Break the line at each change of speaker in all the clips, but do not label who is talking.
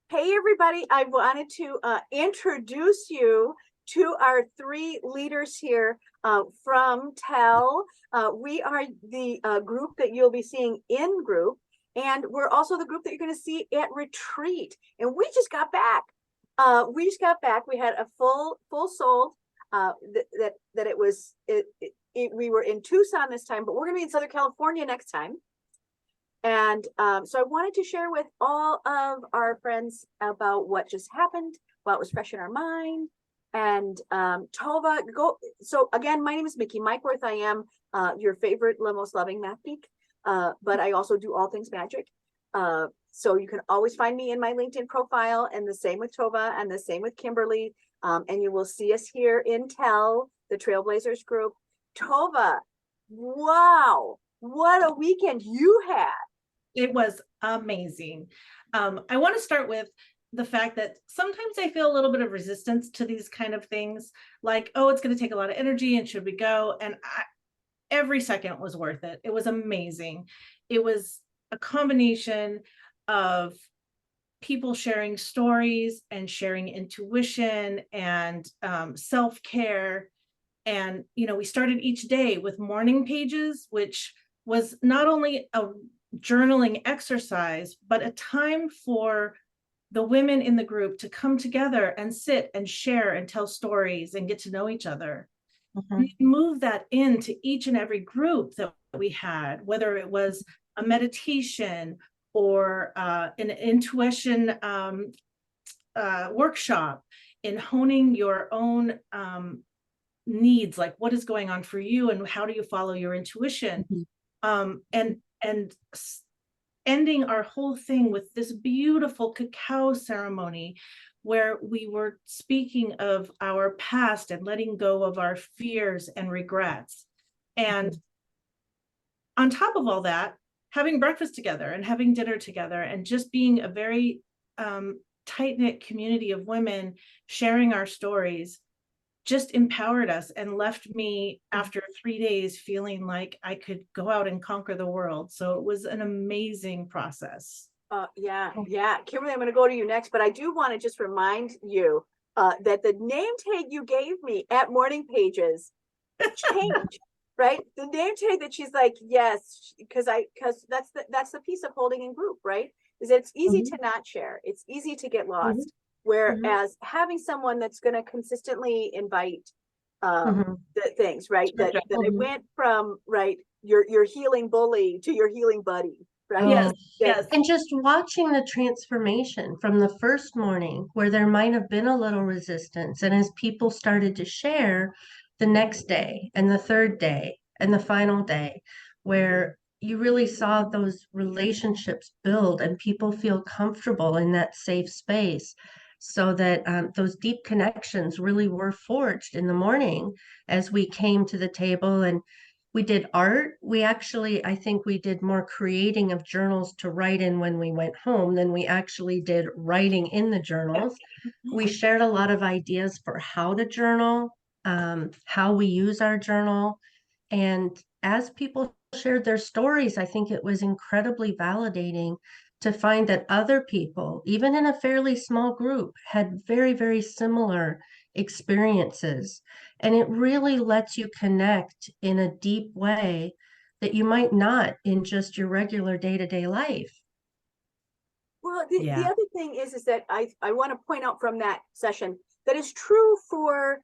Hey, everybody. I wanted to introduce you to our three leaders here from TEL. We are the group that you'll be seeing in group, and we're also the group that you're going to see at retreat. And we just got back. We had a full sold. We were in Tucson this time, but we're going to be in Southern California next time. And so I wanted to share with all of our friends about what just happened, what was fresh in our mind. And Tova, go. So again, my name is Mickey Mikeworth. I am your favorite, most loving math geek, but I also do all things magic. So you can always find me in my LinkedIn profile, and the same with Tova, and the same with Kimberly. And you will see us here in TEL, the Trailblazers group. Tova, wow, what a weekend you had.
It was amazing. I want to start with the fact that sometimes I feel a little bit of resistance to these kind of things, like, oh, it's going to take a lot of energy, and should we go? And every second was worth it. It was amazing. It was a combination of people sharing stories and sharing intuition and self-care. And, we started each day with morning pages, which was not only a journaling exercise, but a time for the women in the group to come together and sit and share and tell stories and get to know each other. We move that into each and every group that we had, whether it was a meditation or an intuition workshop in honing your own needs, like what is going on for you and how do you follow your intuition. And ending our whole thing with this beautiful cacao ceremony where we were speaking of our past and letting go of our fears and regrets. And on top of all that, having breakfast together and having dinner together and just being a very tight-knit community of women sharing our stories just empowered us and left me after 3 days feeling like I could go out and conquer the world. So it was an amazing process.
Yeah. Kimberly, I'm going to go to you next, but I do want to just remind you that the name tag you gave me at Morning Pages changed, right? The name tag that she's like, yes, because that's the piece of holding in group, right? Is that it's easy to not share. It's easy to get lost. Whereas having someone that's going to consistently invite the things, right? That it went from, right, your healing bully to your healing buddy, right?
Yes. And just watching the transformation from the first morning where there might have been a little resistance. And as people started to share the next day and the third day and the final day, where you really saw those relationships build and people feel comfortable in that safe space. So that those deep connections really were forged in the morning as we came to the table and we did art. I think we did more creating of journals to write in when we went home than we actually did writing in the journals. We shared a lot of ideas for how to journal, how we use our journal. And as people shared their stories, I think it was incredibly validating to find that other people, even in a fairly small group, had very, very similar experiences. And it really lets you connect in a deep way that you might not in just your regular day-to-day life.
Well, the other thing is that I want to point out from that session that is true for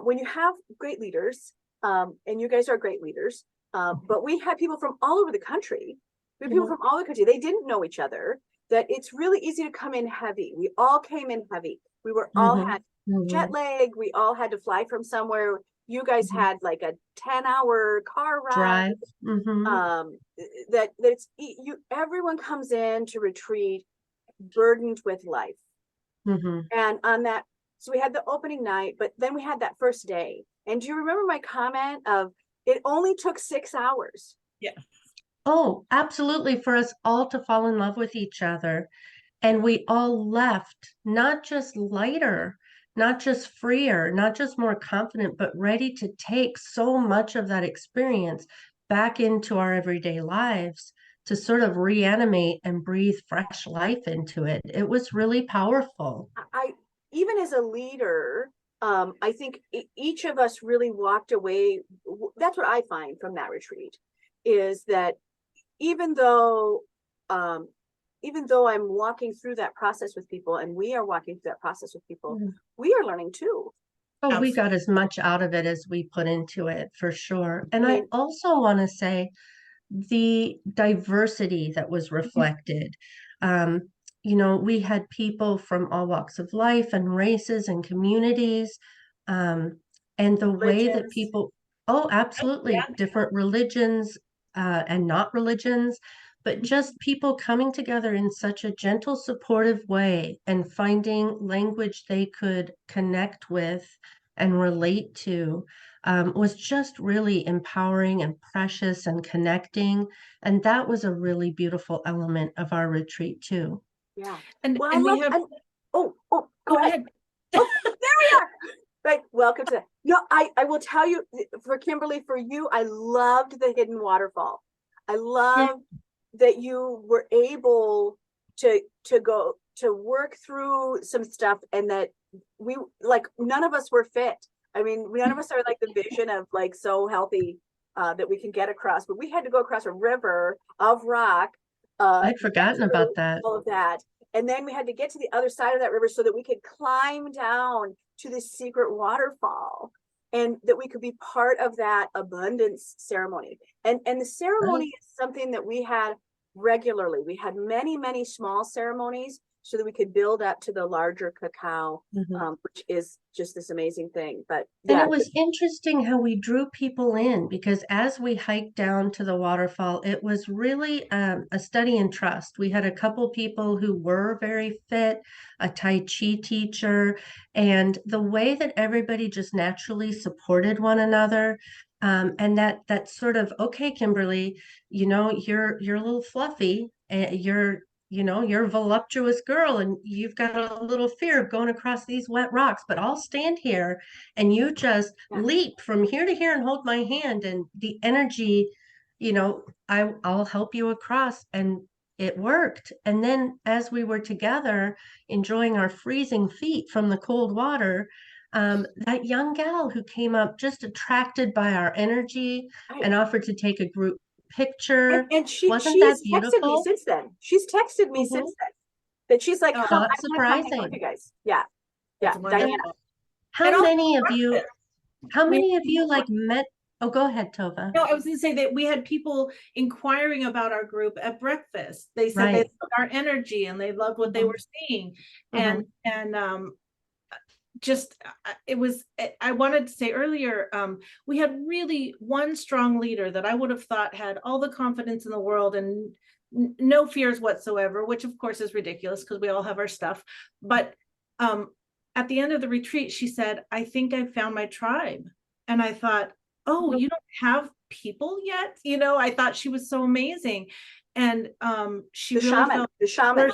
when you have great leaders, and you guys are great leaders, but we had people from all over the country. We have people from all over the country. They didn't know each other. That it's really easy to come in heavy. We all came in heavy. We were all had jet lag. We all had to fly from somewhere. You guys had like a 10-hour car ride. That it's everyone comes in to retreat burdened with life. And on that, so we had the opening night, but then we had that first day. And do you remember my comment of it only took 6 hours?
Yeah.
Oh, absolutely. For us all to fall in love with each other. And we all left not just lighter, not just freer, not just more confident, but ready to take so much of that experience back into our everyday lives to sort of reanimate and breathe fresh life into it. It was really powerful.
I even as a leader, I think each of us really walked away. That's what I find from that retreat, is that even though I'm walking through that process with people, and we are walking through that process with people, we are learning too.
Oh, we got as much out of it as we put into it, for sure. And I
mean,
also want to say the diversity that was reflected. Um, we had people from all walks of life and races and communities. Um, and the way that
religions.
people, oh, absolutely, different religions and not religions, but just people coming together in such a gentle, supportive way and finding language they could connect with and relate to, was just really empowering and precious and connecting. And that was a really beautiful element of our retreat too.
Yeah.
And,
Well,
and
I
we
love,
have,
go ahead. Oh, there we are. Right. Welcome to that. No, I will tell you, for Kimberly, for you, I loved the hidden waterfall. I love that you were able to go to work through some stuff, and that we, like, none of us were fit. I mean, none of us are like the vision of like so healthy that we can get across, but we had to go across a river of rock.
I'd forgotten about that.
All of that. And then we had to get to the other side of that river so that we could climb down to this secret waterfall, and that we could be part of that abundance ceremony. And the ceremony is something that we had regularly. We had many, many small ceremonies so that we could build up to the larger cacao, which is just this amazing thing. But
And
yeah,
it was interesting how we drew people in, because as we hiked down to the waterfall, it was really a study in trust. We had a couple people who were very fit, a Tai Chi teacher, and the way that everybody just naturally supported one another. And that sort of, okay, Kimberly, you're a little fluffy, and you're a voluptuous girl and you've got a little fear of going across these wet rocks, but I'll stand here and you just leap from here to here and hold my hand, and the energy, I'll help you across. And it worked. And then as we were together enjoying our freezing feet from the cold water, that young gal who came up just attracted by our energy and offered to take a group picture.
and
Wasn't that
she's texted me
beautiful?
since then. She's texted me since then that she's like,
Oh,
come,
Not
I want to come hang out with
surprising.
you guys. Yeah.
that's
Diana.
wonderful.
How
And also
many of you,
breakfast.
how
We
many of you like met? Oh, go ahead, Tova.
No, I was going to say that we had people inquiring about our group at breakfast. They said they
Right.
loved our energy and they loved what they were seeing. And just it was, I wanted to say earlier, we had really one strong leader that I would have thought had all the confidence in the world and no fears whatsoever, which of course is ridiculous because we all have our stuff. But at the end of the retreat, she said, I think I found my tribe. And I thought, oh, you don't have people yet? I thought she was so amazing. And she really felt
The shaman.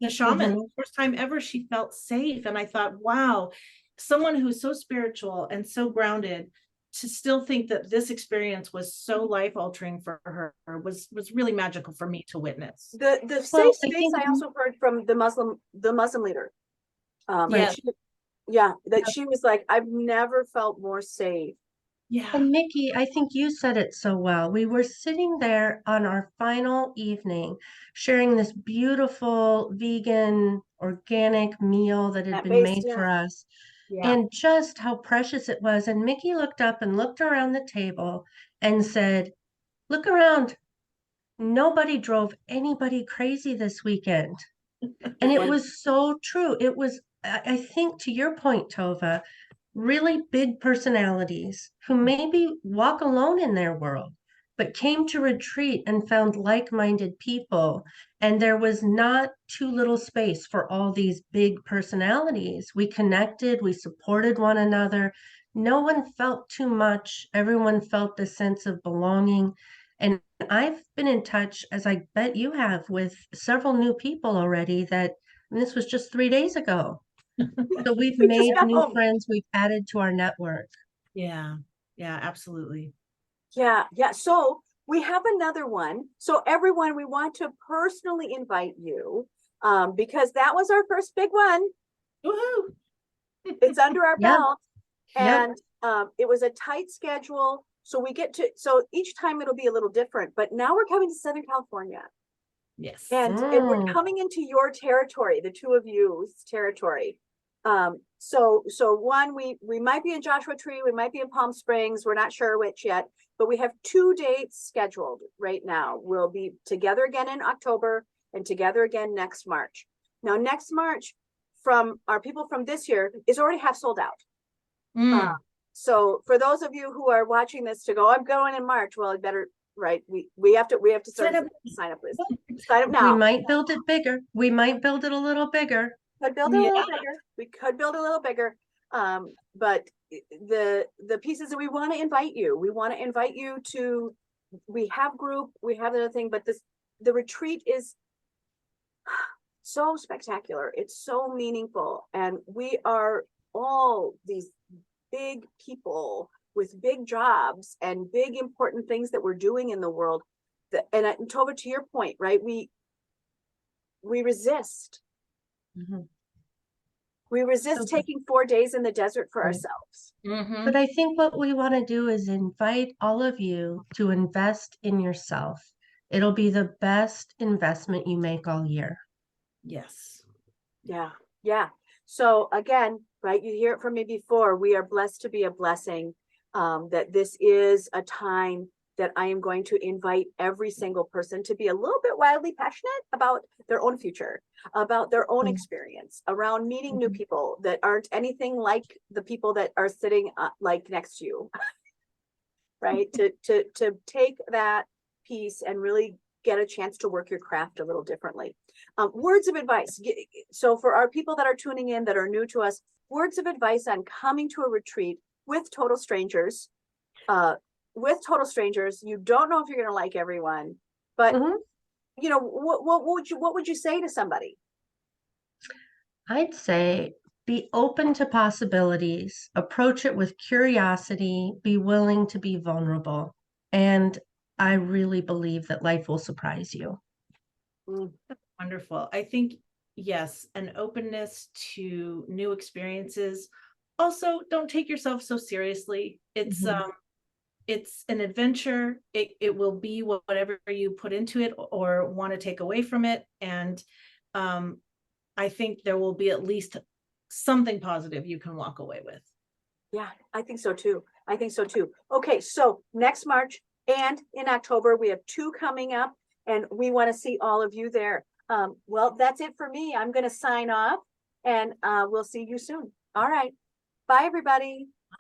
The shaman, first time ever she felt safe. And I thought, wow, someone who's so spiritual and so grounded to still think that this experience was so life altering for her was really magical for me to witness.
The safe space I also heard from the Muslim leader.
Yes.
She was like, I've never felt more safe.
Yeah.
And Mickey, I think you said it so well. We were sitting there on our final evening, sharing this beautiful vegan organic meal that had been made for us, and just how precious it was. And Mickey looked up and looked around the table and said, look around. Nobody drove anybody crazy this weekend. And it was so true. It was, I think, to your point, Tova, really big personalities who maybe walk alone in their world, but came to retreat and found like-minded people. And there was not too little space for all these big personalities. We connected, we supported one another. No one felt too much. Everyone felt the sense of belonging. And I've been in touch, as I bet you have, with several new people already and this was just 3 days ago. So we've made new friends, we've added to our network.
Yeah, absolutely.
Yeah. So we have another one. So everyone, we want to personally invite you because that was our first big one.
Woohoo!
It's under our
Yep.
belt.
Yep.
And it was a tight schedule. So we get to, so each time it'll be a little different, but now we're coming to Southern California.
Yes.
And we're coming into your territory, the two of you's territory. So one, we might be in Joshua Tree, we might be in Palm Springs, we're not sure which yet, but we have 2 dates scheduled right now. We'll be together again in October and together again next March. Now, next March, from our people from this year, is already half sold out. So for those of you who are watching this to go, I'm going in March, well, I better, right? We have to start sign up list. Sign up now.
We might build it bigger. We might build it a little bigger.
Could build it a little bigger. We could build a little bigger. But the pieces that we want to invite you to, we have group, we have the other thing, but the retreat is so spectacular. It's so meaningful. And we are all these big people with big jobs and big important things that we're doing in the world. And Tova, to your point, right? We resist.
Mm-hmm.
We resist taking 4 days in the desert for ourselves.
Mm-hmm.
But I think what we want to do is invite all of you to invest in yourself. It'll be the best investment you make all year.
Yes.
Yeah. Yeah. So again, right, you hear it from me before, we are blessed to be a blessing, that this is a time that I am going to invite every single person to be a little bit wildly passionate about their own future, about their own experience, around meeting new people that aren't anything like the people that are sitting like next to you, right? To take that piece and really get a chance to work your craft a little differently. Words of advice. So for our people that are tuning in that are new to us, words of advice on coming to a retreat with total strangers. You don't know if you're going to like everyone, but you know, what would you say to somebody?
I'd say be open to possibilities, approach it with curiosity, be willing to be vulnerable. And I really believe that life will surprise you.
Wonderful. I think, yes, an openness to new experiences. Also, don't take yourself so seriously. It's an adventure. It will be whatever you put into it or want to take away from it. And I think there will be at least something positive you can walk away with.
Yeah, I think so too. Okay, so next March and in October, we have 2 coming up and we want to see all of you there. Well, that's it for me. I'm going to sign off and we'll see you soon. All right. Bye, everybody.